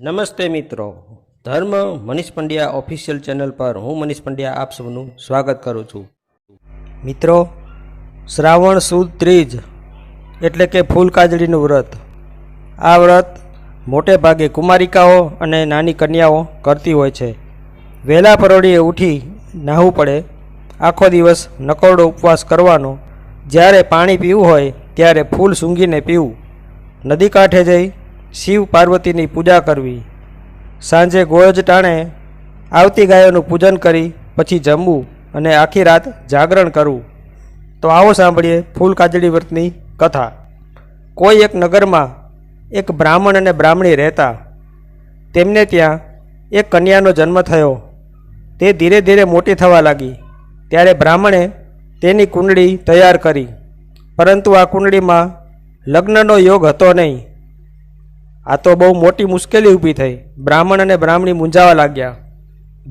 નમસ્તે મિત્રો, ધર્મ મનીષ પંડ્યા ઓફિશિયલ ચેનલ પર હું મનીષ પંડ્યા આપ સૌનું સ્વાગત કરું છું. મિત્રો, શ્રાવણ સુદ ત્રીજ એટલે કે ફૂલ કાજળીનું વ્રત. આ વ્રત મોટે ભાગે કુમારિકાઓ અને નાની કન્યાઓ કરતી હોય છે. વહેલા પરોઢીએ ઉઠી નાહવું પડે, આખો દિવસ નકોરડો ઉપવાસ કરવાનો, જ્યારે પાણી પીવું હોય ત્યારે ફૂલ સૂંઘીને પીવું, નદી કાંઠે જઈ શિવ પાર્વતીની પૂજા કરવી, સાંજે ગોળજ ટાણે આવતી ગાયોનું પૂજન કરી પછી જમવું અને આખી રાત જાગરણ કરવું. તો આવો સાંભળીએ ફૂલ કાજળી વ્રતની કથા. કોઈ એક નગરમાં એક બ્રાહ્મણ અને બ્રાહ્મણી રહેતા. તેમને ત્યાં એક કન્યાનો જન્મ થયો. તે ધીરે ધીરે મોટી થવા લાગી. ત્યારે બ્રાહ્મણે તેની કુંડળી તૈયાર કરી, પરંતુ આ કુંડળીમાં લગ્નનો યોગ હતો નહીં. આ તો બહુ મોટી મુશ્કેલી ઊભી થઈ. બ્રાહ્મણ અને બ્રાહ્મણી મૂંઝાવા લાગ્યા.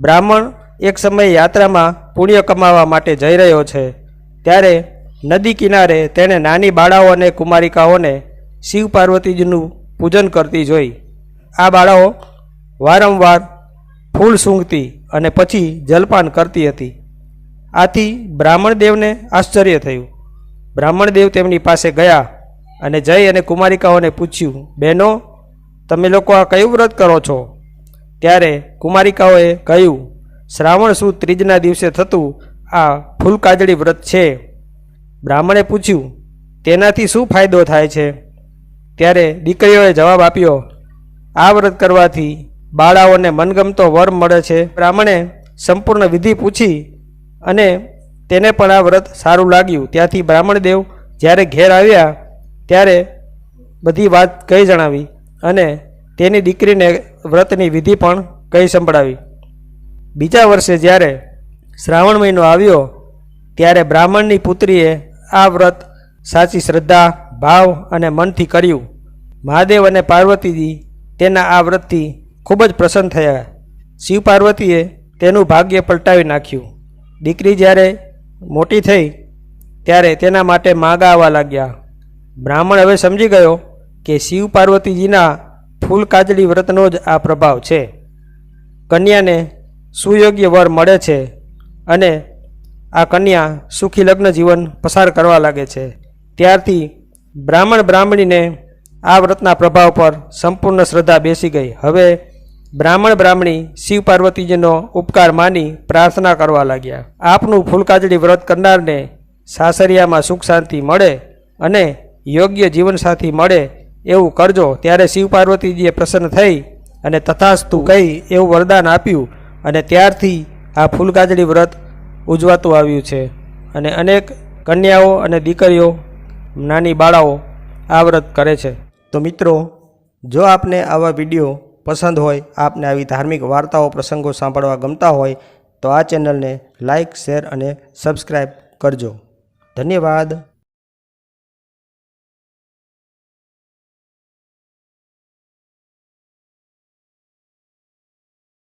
બ્રાહ્મણ એક સમયે યાત્રામાં પુણ્ય કમાવા માટે જઈ રહ્યો છે. ત્યારે નદી કિનારે તેણે નાની બાળાઓ અને કુમારિકાઓને શિવ પાર્વતીજીનું પૂજન કરતી જોઈ. આ બાળાઓ વારંવાર ફૂલ સૂંઘતી અને પછી જલપાન કરતી હતી. આથી બ્રાહ્મણદેવને આશ્ચર્ય થયું. બ્રાહ્મણદેવ તેમની પાસે ગયા અને જઈ અને કુમારિકાઓને પૂછ્યું, બહેનો, તમે લોકો આ કયું વ્રત કરો છો? ત્યારે કુમારિકાઓએ કહ્યું, શ્રાવણ સુદ ત્રીજના દિવસે થતું આ ફૂલ કાજળી વ્રત છે. બ્રાહ્મણે પૂછ્યું, તેનાથી શું ફાયદો થાય છે? ત્યારે દીકરીઓએ જવાબ આપ્યો, આ વ્રત કરવાથી બાળાઓને મનગમતો વર મળે છે. બ્રાહ્મણે સંપૂર્ણ વિધિ પૂછી અને તેને પણ આ વ્રત સારું લાગ્યું. ત્યાંથી બ્રાહ્મણદેવ જ્યારે ઘેર આવ્યા ત્યારે બધી વાત કહી જણાવી અને તેની દીકરીને વ્રતની વિધિ પણ કહી સંભળાવી. બીજા વર્ષે જ્યારે શ્રાવણ મહિનો આવ્યો ત્યારે બ્રાહ્મણની પુત્રીએ આ વ્રત સાચી શ્રદ્ધા, ભાવ અને મનથી કર્યું. મહાદેવ અને પાર્વતીજી તેના આ વ્રતથી ખૂબ જ પ્રસન્ન થયા. શિવ પાર્વતીએ તેનું ભાગ્ય પલટાવી નાખ્યું. દીકરી જ્યારે મોટી થઈ ત્યારે તેના માટે માગા આવવા લાગ્યા. બ્રાહ્મણ હવે સમજી ગયો કે શિવ પાર્વતીજીના ફૂલ કાજળી વ્રતનો જ આ પ્રભાવ છે. કન્યાને સુયોગ્ય વર મળે છે અને આ કન્યા સુખી લગ્ન જીવન પસાર કરવા લાગે છે. ત્યારથી બ્રાહ્મણ બ્રાહ્મણીને આ વ્રતના પ્રભાવ પર સંપૂર્ણ શ્રદ્ધા બેસી ગઈ. હવે બ્રાહ્મણ બ્રાહ્મણી શિવ પાર્વતીજીનો ઉપકાર માની પ્રાર્થના કરવા લાગ્યા. આપનું ફૂલ કાજળી વ્રત કરનારને સાસરિયામાં સુખ શાંતિ મળે અને યોગ્ય જીવનસાથી મળે એવું કરજો. ત્યારે શિવ પાર્વતીજીએ પ્રસન્ન થઈ અને તથાસ્તુ કહી એવું વરદાન આપ્યું અને ત્યારથી આ ફૂલ કાજળી વ્રત ઉજવાતું આવ્યું છે અને અનેક કન્યાઓ અને દીકરીઓ, નાની બાળાઓ આ વ્રત કરે છે. તો મિત્રો, જો આપને આવા વિડીયો પસંદ હોય, આપને આવી ધાર્મિક વાર્તાઓ, પ્રસંગો સાંભળવા ગમતા હોય તો આ ચેનલને લાઇક, શેર અને સબસ્ક્રાઈબ કરજો. ધન્યવાદ.